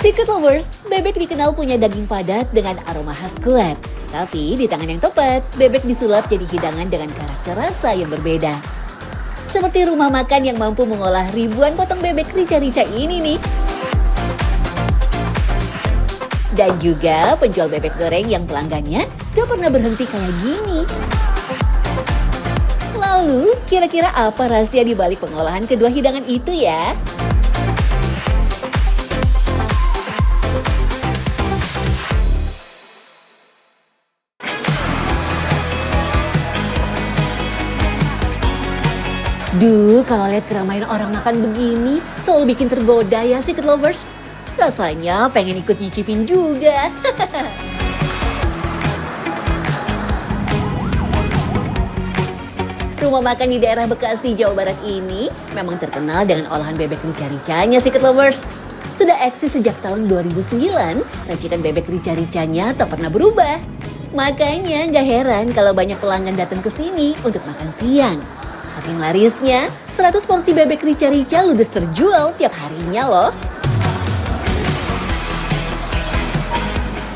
Secret lovers, bebek dikenal punya daging padat dengan aroma khas kuat. Tapi di tangan yang tepat, bebek disulap jadi hidangan dengan karakter rasa yang berbeda. Seperti rumah makan yang mampu mengolah ribuan potong bebek rica-rica ini nih. Dan juga penjual bebek goreng yang pelanggannya gak pernah berhenti kayak gini. Lalu, kira-kira apa rahasia di balik pengolahan kedua hidangan itu ya? Duh, kalau lihat keramaian orang makan begini, selalu bikin tergoda ya Secret lovers. Rasanya pengen ikut nyicipin juga. Rumah makan di daerah Bekasi, Jawa Barat ini memang terkenal dengan olahan bebek rica-ricanya Secret lovers. Sudah eksis sejak tahun 2009, racikan bebek rica-ricanya tak pernah berubah. Makanya gak heran kalau banyak pelanggan datang ke sini untuk makan siang. Saking larisnya, 100 porsi bebek rica-rica ludes terjual tiap harinya loh.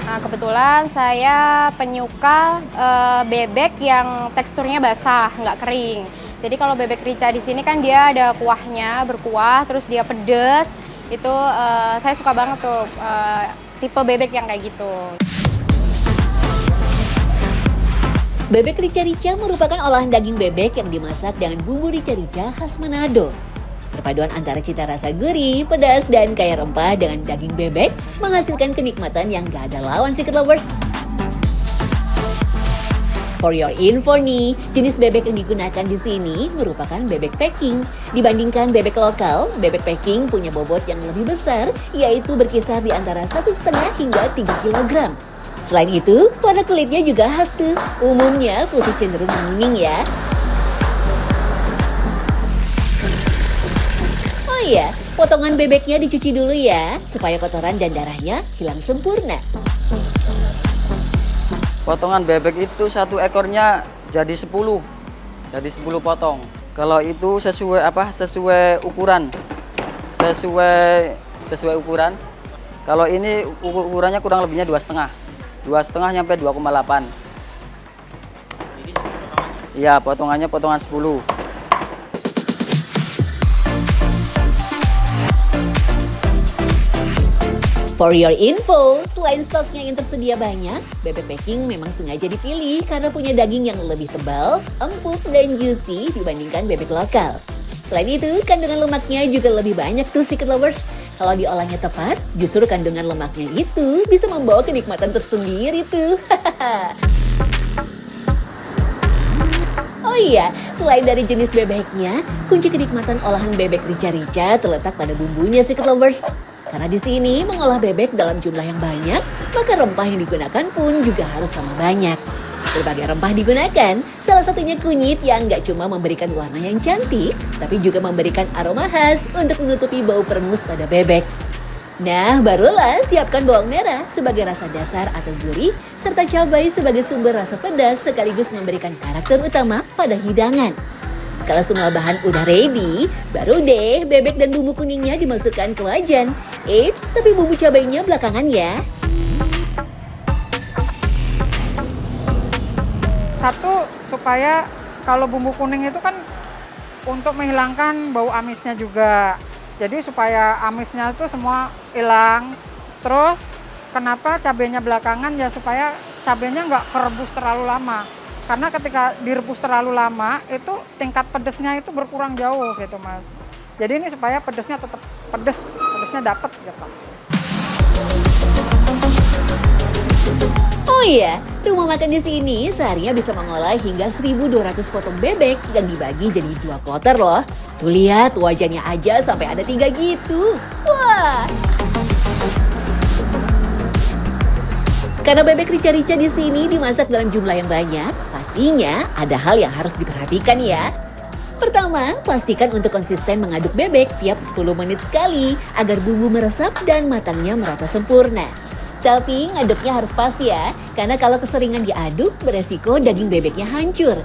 Nah, kebetulan saya penyuka bebek yang teksturnya basah, nggak kering. Jadi kalau bebek rica di sini kan dia ada kuahnya, berkuah, terus dia pedes. Itu saya suka banget tuh tipe bebek yang kayak gitu. Bebek rica-rica merupakan olahan daging bebek yang dimasak dengan bumbu rica-rica khas Manado. Perpaduan antara cita rasa gurih, pedas, dan kaya rempah dengan daging bebek menghasilkan kenikmatan yang gak ada lawan Secret lovers. For your info nih, jenis bebek yang digunakan di sini merupakan bebek packing. Dibandingkan bebek lokal, bebek packing punya bobot yang lebih besar, yaitu berkisar di antara 1,5 hingga 3 kg. Selain itu, warna kulitnya juga khas tuh. Umumnya putih cenderung menguning ya. Oh iya, potongan bebeknya dicuci dulu ya, supaya kotoran dan darahnya hilang sempurna. Potongan bebek itu satu ekornya jadi 10 potong. Kalau itu sesuai ukuran. Sesuai ukuran. Kalau ini ukurannya kurang lebihnya 2,5 sampai 2,8. Iya, potongannya potongan 10. For your info, selain stoknya yang tersedia banyak, bebek packing memang sengaja dipilih karena punya daging yang lebih tebal, empuk, dan juicy dibandingkan bebek lokal. Selain itu, kandungan lemaknya juga lebih banyak tuh Secret lovers. Kalau diolahnya tepat, justru kandungan lemaknya itu bisa membawa kenikmatan tersendiri tuh. Oh iya, selain dari jenis bebeknya, kunci kenikmatan olahan bebek rica-rica terletak pada bumbunya Secret lovers. Karena di sini mengolah bebek dalam jumlah yang banyak, maka rempah yang digunakan pun juga harus sama banyak. Berbagai rempah digunakan, salah satunya kunyit yang nggak cuma memberikan warna yang cantik, tapi juga memberikan aroma khas untuk menutupi bau perengus pada bebek. Nah, barulah siapkan bawang merah sebagai rasa dasar atau gurih, serta cabai sebagai sumber rasa pedas sekaligus memberikan karakter utama pada hidangan. Kalau semua bahan udah ready, baru deh bebek dan bumbu kuningnya dimasukkan ke wajan. Eits, tapi bumbu cabainya belakangan ya. Satu, supaya kalau bumbu kuning itu kan untuk menghilangkan bau amisnya juga. Jadi supaya amisnya itu semua hilang. Terus kenapa cabenya belakangan ya supaya cabenya nggak kerebus terlalu lama. Karena ketika direbus terlalu lama itu tingkat pedesnya itu berkurang jauh gitu Mas. Jadi ini supaya pedesnya tetap pedesnya dapat gitu. Oh iya, rumah makan di sini seharinya bisa mengolah hingga 1.200 potong bebek yang dibagi jadi 2 kloter loh. Tuh lihat, wajannya aja sampai ada 3 gitu. Wah! Karena bebek rica-rica di sini dimasak dalam jumlah yang banyak, pastinya ada hal yang harus diperhatikan ya. Pertama, pastikan untuk konsisten mengaduk bebek tiap 10 menit sekali agar bumbu meresap dan matangnya merata sempurna. Tapi ngaduknya harus pas ya, karena kalau keseringan diaduk beresiko daging bebeknya hancur.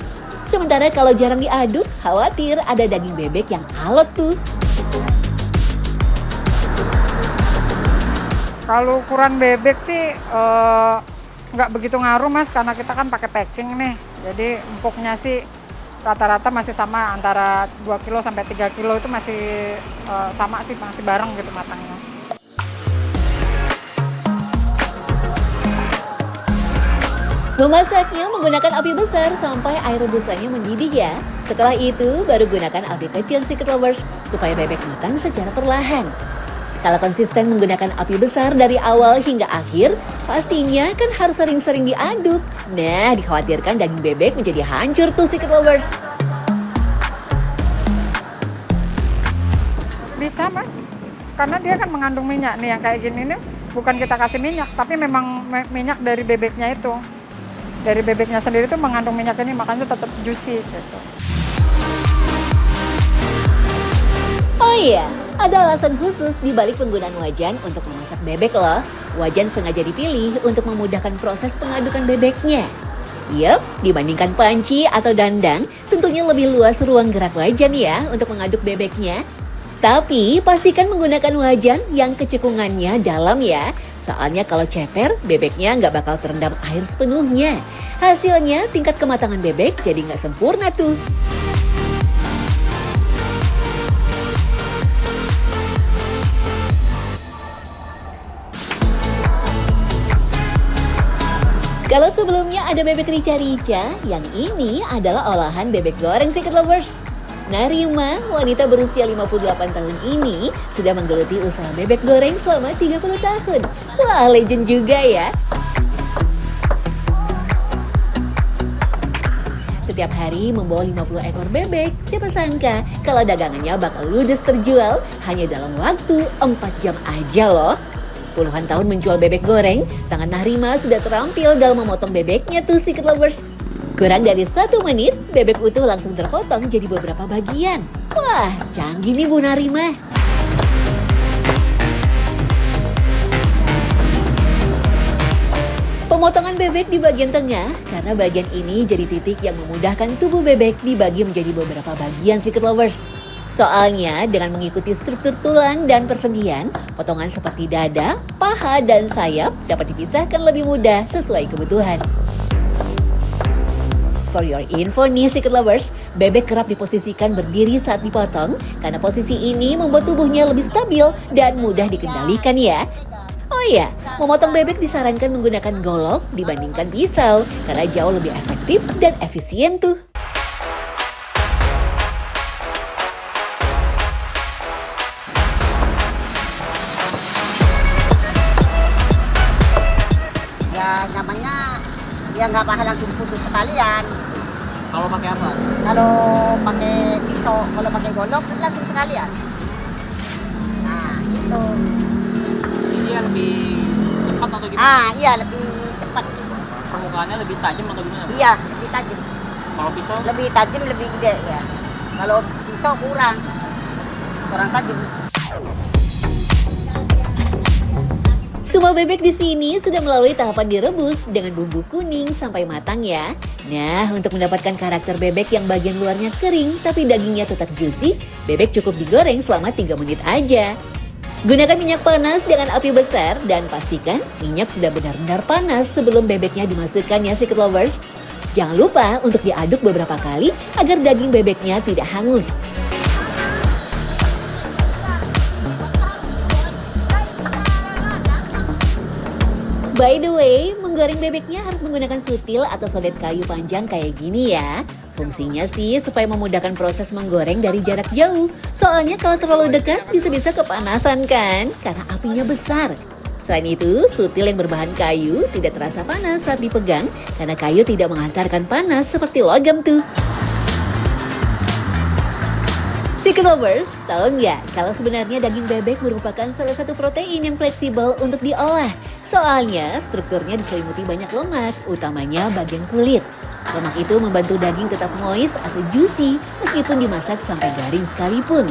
Sementara kalau jarang diaduk, khawatir ada daging bebek yang alot tuh. Kalau ukuran bebek sih nggak begitu ngaruh Mas, karena kita kan pakai packing nih. Jadi empuknya sih rata-rata masih sama, antara 2 kilo sampai 3 kilo itu masih sama sih, masih bareng gitu matangnya. Memasaknya menggunakan api besar sampai air rebusannya mendidih ya. Setelah itu baru gunakan api kecil Secret Lovers supaya bebek matang secara perlahan. Kalau konsisten menggunakan api besar dari awal hingga akhir, pastinya kan harus sering-sering diaduk. Nah, dikhawatirkan daging bebek menjadi hancur tuh Secret Lovers. Bisa Mas, karena dia kan mengandung minyak nih, yang kayak gini nih bukan kita kasih minyak, tapi memang minyak dari bebeknya itu. Dari bebeknya sendiri tuh mengandung minyak ini, makanya tetap juicy gitu. Oh iya, ada alasan khusus di balik penggunaan wajan untuk memasak bebek loh. Wajan sengaja dipilih untuk memudahkan proses pengadukan bebeknya. Yup, dibandingkan panci atau dandang, tentunya lebih luas ruang gerak wajan ya untuk mengaduk bebeknya. Tapi pastikan menggunakan wajan yang kecekungannya dalam ya. Soalnya kalau ceper, bebeknya nggak bakal terendam air sepenuhnya. Hasilnya tingkat kematangan bebek jadi nggak sempurna tuh. Kalau sebelumnya ada bebek rica-rica, yang ini adalah olahan bebek goreng Secret Lovers. Narima, wanita berusia 58 tahun ini, sudah menggeluti usaha bebek goreng selama 30 tahun. Wah, legend juga ya. Setiap hari membawa 50 ekor bebek, siapa sangka kalau dagangannya bakal ludes terjual hanya dalam waktu 4 jam aja loh. Puluhan tahun menjual bebek goreng, tangan Narima sudah terampil dalam memotong bebeknya tuh Secret Lovers. Kurang dari 1 menit, bebek utuh langsung terpotong jadi beberapa bagian. Wah, canggih nih Bu Narima. Pemotongan bebek di bagian tengah, karena bagian ini jadi titik yang memudahkan tubuh bebek dibagi menjadi beberapa bagian Secret Lovers. Soalnya dengan mengikuti struktur tulang dan persendian, potongan seperti dada, paha, dan sayap dapat dipisahkan lebih mudah sesuai kebutuhan. For your info nih Secret Lovers, bebek kerap diposisikan berdiri saat dipotong karena posisi ini membuat tubuhnya lebih stabil dan mudah dikendalikan ya. Oh iya, memotong bebek disarankan menggunakan golok dibandingkan pisau karena jauh lebih efektif dan efisien tuh. Ya nyamannya ya nggak bakal langsung putus sekalian. Kalau pakai apa? Kalau pakai pisau, kalau pakai golok langsung sekalian. Nah itu. Ini lebih cepat atau gimana? Ah iya, lebih cepat. Permukaannya lebih tajam atau gimana? Iya, lebih tajam. Kalau pisau? Lebih tajam, lebih gede ya. Kalau pisau kurang tajam. Semua bebek di sini sudah melalui tahapan direbus dengan bumbu kuning sampai matang ya. Nah, untuk mendapatkan karakter bebek yang bagian luarnya kering tapi dagingnya tetap juicy, bebek cukup digoreng selama 3 menit aja. Gunakan minyak panas dengan api besar dan pastikan minyak sudah benar-benar panas sebelum bebeknya dimasukkan ya Secret Lovers. Jangan lupa untuk diaduk beberapa kali agar daging bebeknya tidak hangus. By the way, menggoreng bebeknya harus menggunakan sutil atau sodet kayu panjang kayak gini ya. Fungsinya sih supaya memudahkan proses menggoreng dari jarak jauh. Soalnya kalau terlalu dekat bisa-bisa kepanasan kan, karena apinya besar. Selain itu, sutil yang berbahan kayu tidak terasa panas saat dipegang, karena kayu tidak menghantarkan panas seperti logam tuh. Secret Lovers, tahu nggak kalau sebenarnya daging bebek merupakan salah satu protein yang fleksibel untuk diolah. Soalnya strukturnya diselimuti banyak lemak, utamanya bagian kulit. Lemak itu membantu daging tetap moist atau juicy meskipun dimasak sampai garing sekalipun.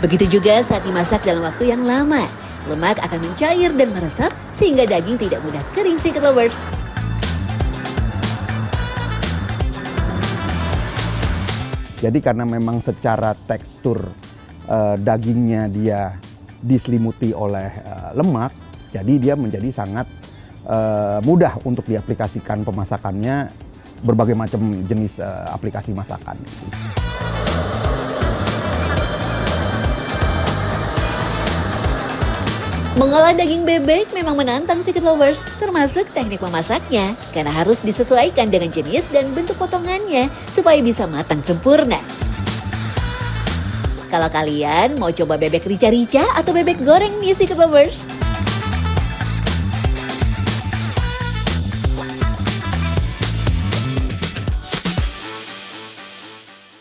Begitu juga saat dimasak dalam waktu yang lama. Lemak akan mencair dan meresap sehingga daging tidak mudah kering Secret Lovers. Jadi karena memang secara tekstur dagingnya dia diselimuti oleh lemak, Jadi dia menjadi sangat mudah untuk diaplikasikan pemasakannya, berbagai macam jenis aplikasi masakan. Mengolah daging bebek memang menantang Secret Lovers, termasuk teknik memasaknya, karena harus disesuaikan dengan jenis dan bentuk potongannya supaya bisa matang sempurna. Kalau kalian mau coba bebek rica-rica atau bebek goreng nih Secret Lovers,